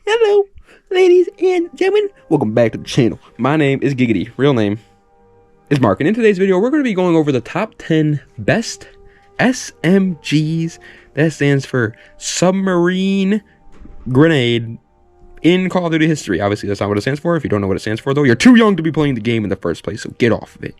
Hello, ladies and gentlemen. Welcome back to the channel. My name is Giggity. Real name is Mark. And in today's video, we're going to be going over the top 10 best SMGs. That stands for Submarine Grenade in Call of Duty history. Obviously, that's not what it stands for. If you don't know what it stands for, though, you're too young to be playing the game in the first place. So get off of it.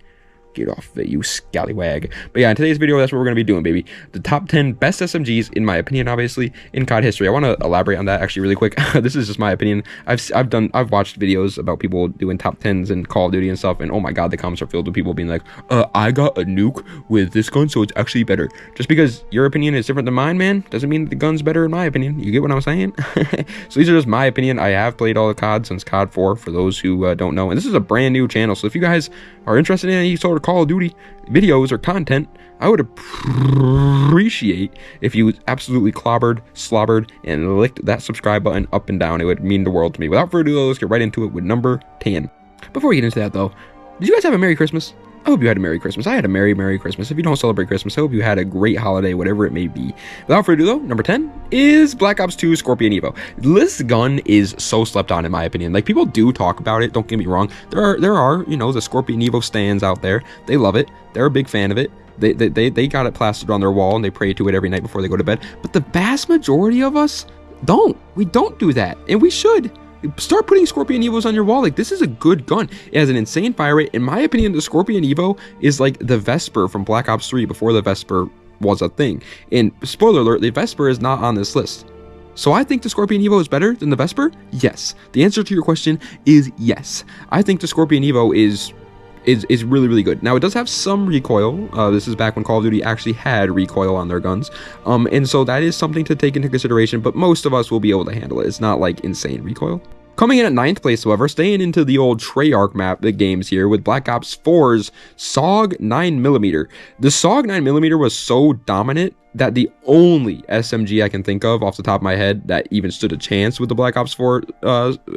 Get off of it, you scallywag. But yeah, in today's video, that's what we're going to be doing, baby. The top 10 best SMGs, in my opinion, obviously, in COD history. I want to elaborate on that actually really quick. This is just my opinion. I've watched videos about people doing top 10s in Call of Duty and stuff, and oh my god, the comments are filled with people being like, I got a nuke with this gun, so it's actually better. Just because your opinion is different than mine, man, doesn't mean the gun's better in my opinion. You get what I'm saying? So these are just my opinion. I have played all the COD since COD 4, for those who don't know, and this is a brand new channel, so if you guys are interested in any sort of Call of Duty videos or content, I would appreciate if you absolutely clobbered, slobbered, and licked that subscribe button up and down. It would mean the world to me. Without further ado, let's get right into it with number 10. Before we get into that, though, did you guys have a Merry Christmas? I hope you had a Merry Christmas. I had a Merry Christmas. If you don't celebrate Christmas, I hope you had a great holiday, whatever it may be. Without further ado, though, number 10 is Black Ops 2 Scorpion Evo. This gun is so slept on, in my opinion. Like, people do talk about it, don't get me wrong. There are, you know, the Scorpion Evo stands out there. They love it. They're a big fan of it. They got it plastered on their wall, and they pray to it every night before they go to bed. But the vast majority of us don't. We don't do that, and we should. Start putting Scorpion Evos on your wall. Like, this is a good gun. It has an insane fire rate. In my opinion, the Scorpion Evo is like the Vesper from Black Ops 3 before the Vesper was a thing. And spoiler alert, the Vesper is not on this list. So I think the Scorpion Evo is better than the Vesper? Yes. The answer to your question is yes. I think the Scorpion Evo is really good. Now, it does have some recoil. This is back when Call of Duty actually had recoil on their guns, and so that is something to take into consideration, but most of us will be able to handle it. It's not like insane recoil. Coming in at 9th place, however, staying into the old Treyarch map, the games here, with Black Ops 4's SOG 9mm. The SOG 9mm was so dominant that the only SMG I can think of off the top of my head that even stood a chance with the Black Ops 4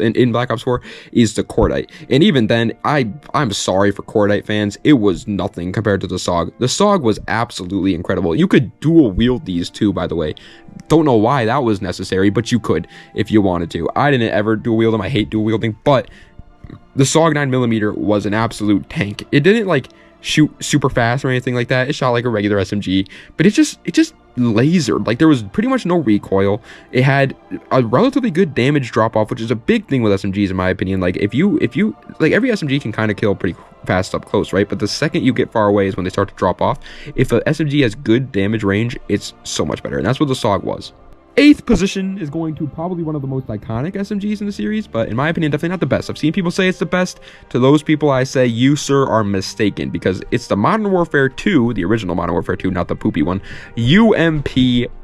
in Black Ops 4 is the Cordite. And even then, I'm sorry for Cordite fans, it was nothing compared to the SOG. The SOG was absolutely incredible. You could dual wield these too, by the way. Don't know why that was necessary, but you could if you wanted to. I didn't ever dual wield them. I hate dual wielding, but the SOG 9mm was an absolute tank. It didn't like shoot super fast or anything like that. It shot like a regular SMG, but it just lasered. Like, there was pretty much no recoil. It had a relatively good damage drop off, which is a big thing with SMGs in my opinion. Like, if you like, every SMG can kind of kill pretty fast up close, right? But the second you get far away is when they start to drop off. If a SMG has good damage range, it's so much better, and that's what the SOG was. 8th position is going to probably one of the most iconic SMGs in the series, but in my opinion, definitely not the best. I've seen people say it's the best. To those people, I say, you, sir, are mistaken, because it's the Modern Warfare 2, the original Modern Warfare 2, not the poopy one, UMP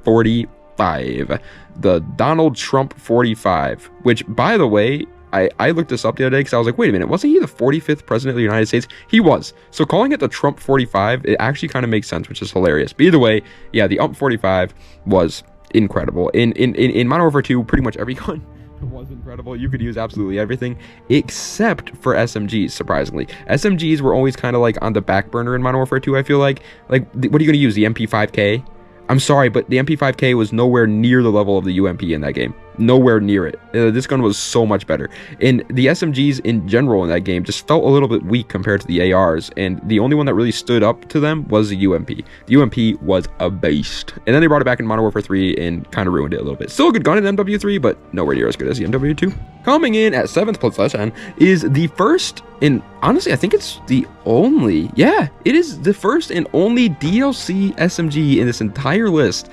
45, the Donald Trump 45, which, by the way, I looked this up the other day because I was like, wait a minute, wasn't he the 45th president of the United States? He was. So calling it the Trump 45, it actually kind of makes sense, which is hilarious. But either way, yeah, the UMP 45 was incredible. In Modern Warfare 2, pretty much every gun was incredible. You could use absolutely everything except for SMGs, surprisingly. SMGs were always kind of like on the back burner in Modern Warfare 2, I feel like. Like, what are you going to use, the MP5K? I'm sorry, but the MP5K was nowhere near the level of the UMP in that game. Nowhere near it. This gun was so much better. And the SMGs in general in that game just felt a little bit weak compared to the ARs, and the only one that really stood up to them was the UMP. The UMP was a beast. And then they brought it back in Modern Warfare 3 and kind of ruined it a little bit. Still a good gun in MW3, but nowhere near as good as the MW2. Coming in at 7th position is the first, and honestly, I think it's the only, yeah, it is the first and only DLC SMG in this entire list.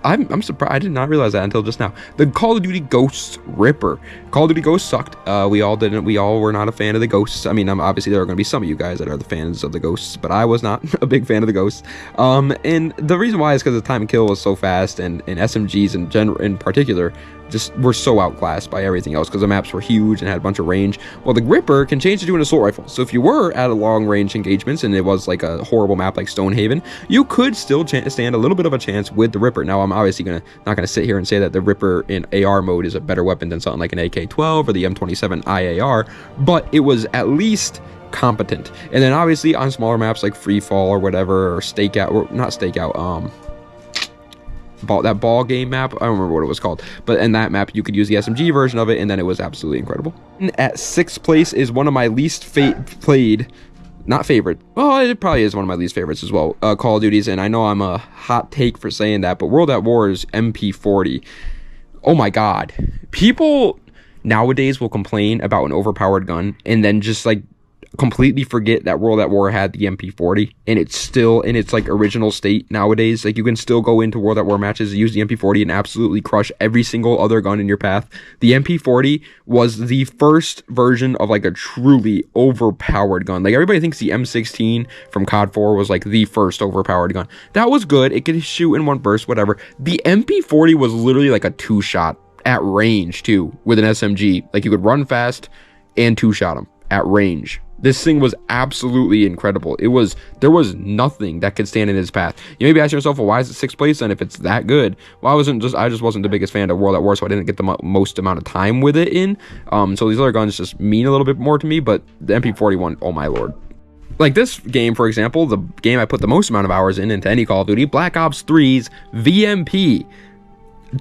I'm surprised. I did not realize that until just now. The Call of Duty Ghosts Ripper. Call of Duty Ghosts sucked. We all didn't. We all were not a fan of the Ghosts. I mean, obviously there are going to be some of you guys that are the fans of the Ghosts, but I was not a big fan of the Ghosts. And the reason why is because the time and kill was so fast, and SMGs in particular just were so outclassed by everything else because the maps were huge and had a bunch of range. Well, the Ripper can change to an assault rifle. So if you were at a long range engagements and it was like a horrible map like Stonehaven, you could still stand a little bit of a chance with the Ripper. Now, I'm obviously not gonna sit here and say that the Ripper in AR mode is a better weapon than something like an AK-12 or the M27 IAR, but it was at least competent. And then obviously on smaller maps like Free Fall or whatever, or Stakeout, or not Stakeout, ball game map. I don't remember what it was called, but in that map you could use the SMG version of it, and then it was absolutely incredible. And at 6th place is one of my least played, not favorite, well, it probably is one of my least favorites as well, Call of Duties, and I know I'm a hot take for saying that, but World at War's MP40. Oh my god, people nowadays will complain about an overpowered gun and then just like completely forget that World at War had the MP40, and it's still in its like original state nowadays. Like, you can still go into World at War matches, use the MP40, and absolutely crush every single other gun in your path. The MP40 was the first version of like a truly overpowered gun. Like, everybody thinks the M16 from COD 4 was like the first overpowered gun. That was good, it could shoot in one burst, whatever. The MP40 was literally like a 2-shot at range too, with an SMG. Like, you could run fast and 2-shot them at range. This thing was absolutely incredible. There was nothing that could stand in its path. You may be asking yourself, well, why is it 6th place then if it's that good? Well, I just wasn't the biggest fan of World at War, so I didn't get the most amount of time with it in. So these other guns just mean a little bit more to me, but the MP41, oh my lord. Like this game, for example, the game I put the most amount of hours into any Call of Duty, Black Ops 3's VMP.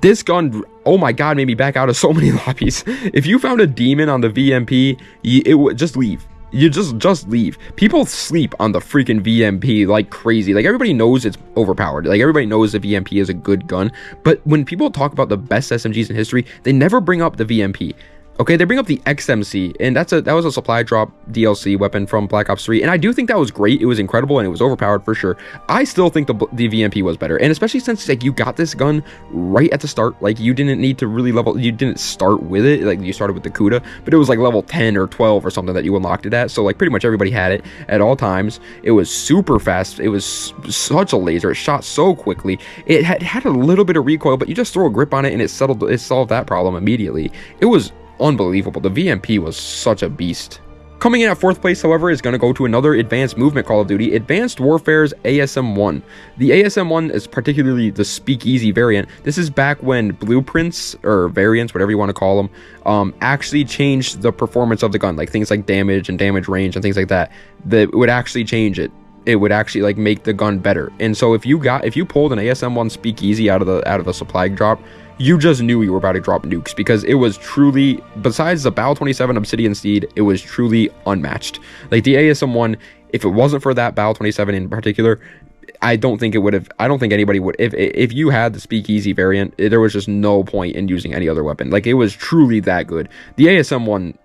This gun, oh my god, made me back out of so many lobbies. If you found a demon on the VMP, it would just leave. You just leave. People sleep on the freaking VMP like crazy. Like, everybody knows it's overpowered. Like, everybody knows the VMP is a good gun. But when people talk about the best SMGs in history, they never bring up the VMP. Okay, they bring up the XMC, and that was a supply drop DLC weapon from Black Ops 3, and I do think that was great. It was incredible, and it was overpowered for sure. I still think the VMP was better, and especially since like you got this gun right at the start. Like, you didn't need to really you didn't start with it. Like, you started with the CUDA, but it was like level 10 or 12 or something that you unlocked it at. So like pretty much everybody had it at all times. It was super fast. It was such a laser. It shot so quickly. It had a little bit of recoil, but you just throw a grip on it, and it solved that problem immediately. It was unbelievable. The VMP was such a beast. Coming in at 4th place, however, is going to go to another advanced movement Call of Duty, Advanced Warfare's ASM-1. The ASM-1 is particularly the Speakeasy variant. This is back when blueprints, or variants, whatever you want to call them, actually changed the performance of the gun, like things like damage and damage range and things like that. That would actually change it. It would actually like make the gun better. And so if you pulled an ASM-1 Speakeasy out of the supply drop, you just knew you were about to drop nukes, because it was truly, besides the Bal 27 Obsidian Steed, it was truly unmatched. Like, the ASM-1, if it wasn't for that Bal 27 in particular, I don't think anybody would, if you had the Speakeasy variant, there was just no point in using any other weapon. Like, it was truly that good. The ASM-1,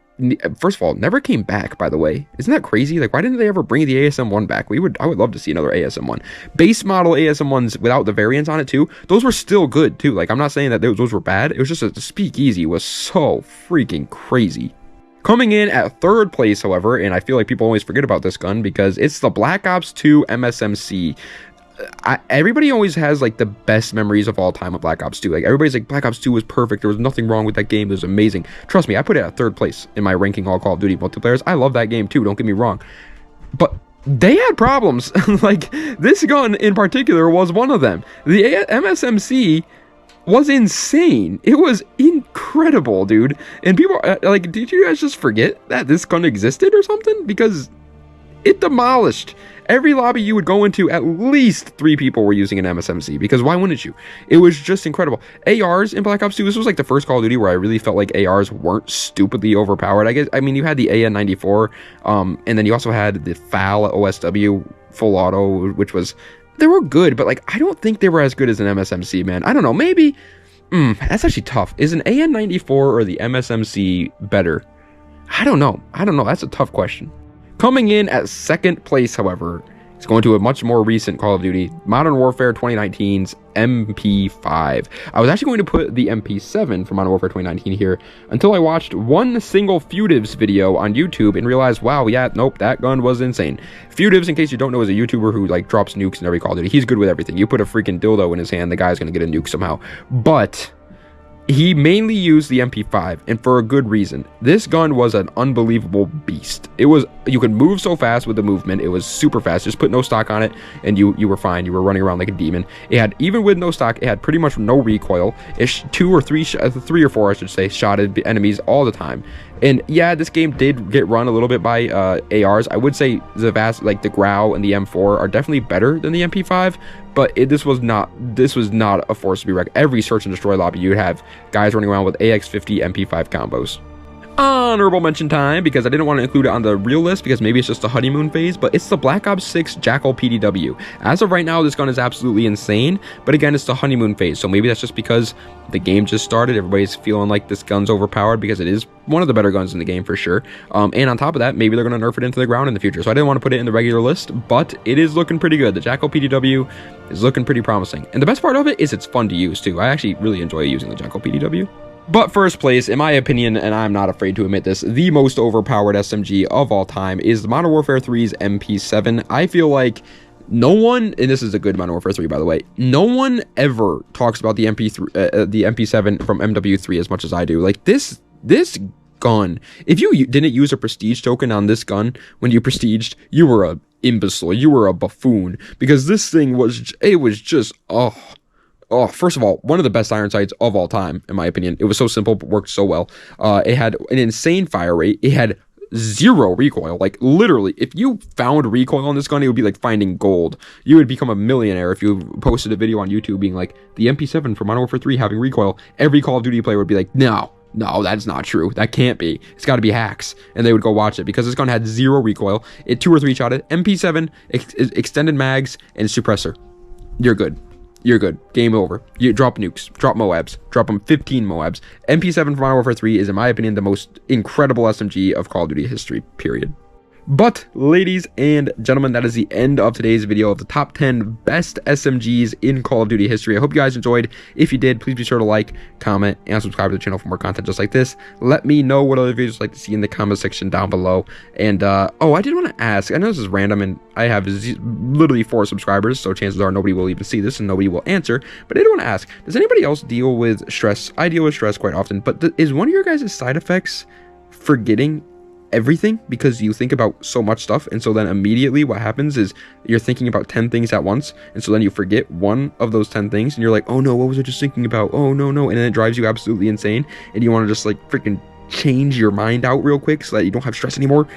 first of all, never came back, by the way. Isn't that crazy? Like, why didn't they ever bring the ASM-1 back? I would love to see another ASM-1. Base model ASM-1s without the variants on it too, those were still good too. Like, I'm not saying that those were bad. It was just that the Speakeasy was so freaking crazy. Coming in at 3rd place, however, and I feel like people always forget about this gun because it's the Black Ops 2 MSMC. Everybody always has like the best memories of all time of Black Ops 2. Like, everybody's like, Black Ops 2 was perfect. There was nothing wrong with that game. It was amazing. Trust me, I put it at 3rd place in my ranking all Call of Duty multiplayers. I love that game too, don't get me wrong. But they had problems. Like, this gun in particular was one of them. The MSMC was insane. It was incredible, dude. And people like, did you guys just forget that this gun existed or something? Because it demolished every lobby you would go into. At least 3 people were using an MSMC, because why wouldn't you? It was just incredible. ARs in Black Ops 2, this was like the first Call of Duty where I really felt like ARs weren't stupidly overpowered. I mean, you had the AN94, and then you also had the FAL OSW full auto, which was, they were good, but like, I don't think they were as good as an MSMC, man. I don't know, maybe, that's actually tough. Is an AN94 or the MSMC better? I don't know, that's a tough question. Coming in at 2nd place, however, is going to a much more recent Call of Duty, Modern Warfare 2019's MP5. I was actually going to put the MP7 from Modern Warfare 2019 here until I watched one single Futives video on YouTube and realized, wow, yeah, nope, that gun was insane. Futives, in case you don't know, is a YouTuber who like drops nukes in every Call of Duty. He's good with everything. You put a freaking dildo in his hand, the guy's gonna get a nuke somehow. But he mainly used the MP5, and for a good reason. This gun was an unbelievable beast. You could move so fast with the movement. It was super fast. Just put no stock on it, and you were fine. You were running around like a demon. It had, even with no stock, it had pretty much no recoil. It 3 or 4, I should say, shotted enemies all the time. And yeah, this game did get run a little bit by ARs. I would say the the Grau and the M4 are definitely better than the MP5, but this was not a force to be reckoned. Every search and destroy lobby, you'd have guys running around with AX50 MP5 combos. Honorable mention time, because I didn't want to include it on the real list because maybe it's just a honeymoon phase, but it's the Black Ops 6 Jackal PDW. As of right now, this gun is absolutely insane, but again, it's the honeymoon phase, so maybe that's just because the game just started. Everybody's feeling like this gun's overpowered because it is one of the better guns in the game for sure. And on top of that, maybe they're going to nerf it into the ground in the future, so I didn't want to put it in the regular list, but it is looking pretty good. The Jackal PDW is looking pretty promising, and the best part of it is it's fun to use too. I actually really enjoy using the Jackal PDW. But first place, in my opinion, and I'm not afraid to admit this, the most overpowered SMG of all time is the Modern Warfare 3's MP7. I feel like no one, and this is a good Modern Warfare 3 by the way, no one ever talks about the MP7 from MW3 as much as I do. Like this gun, if you didn't use a prestige token on this gun when you prestiged, you were a imbecile, you were a buffoon, because this thing was just oh, first of all, one of the best iron sights of all time, in my opinion. It was so simple, but worked so well. It had an insane fire rate. It had zero recoil. Like, literally, if you found recoil on this gun, it would be like finding gold. You would become a millionaire if you posted a video on YouTube being like, the MP7 from Modern Warfare 3 having recoil. Every Call of Duty player would be like, no, that's not true. That can't be. It's got to be hacks. And they would go watch it because this gun had zero recoil. It 2 or 3 shot it. MP7, extended mags, and suppressor. You're good. You're good. Game over. You drop nukes, drop Moabs, drop them 15 Moabs. MP7 from Modern Warfare 3 is, in my opinion, the most incredible SMG of Call of Duty history, period. But, ladies and gentlemen, that is the end of today's video of the top 10 best SMGs in Call of Duty history. I hope you guys enjoyed. If you did, please be sure to like, comment, and subscribe to the channel for more content just like this. Let me know what other videos you'd like to see in the comment section down below. And, oh, I did want to ask, I know this is random, and I have literally 4 subscribers, so chances are nobody will even see this and nobody will answer. But I did want to ask, does anybody else deal with stress? I deal with stress quite often, but is one of your guys' side effects forgetting everything because you think about so much stuff, and so then immediately what happens is you're thinking about 10 things at once, and so then you forget one of those 10 things, and you're like, oh no, what was I just thinking about? Oh no, and then it drives you absolutely insane, and you want to just like freaking change your mind out real quick so that you don't have stress anymore?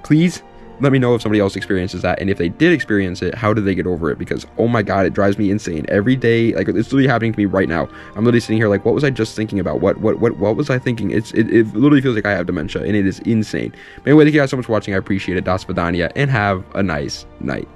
Please let me know if somebody else experiences that, and if they did experience it, how did they get over it? Because oh my god, it drives me insane every day. Like, it's literally happening to me right now. I'm literally sitting here like, what was I just thinking about? What was I thinking? It literally feels like I have dementia, and it is insane. But anyway, thank you guys so much for watching. I appreciate it. Das Vidania, and have a nice night.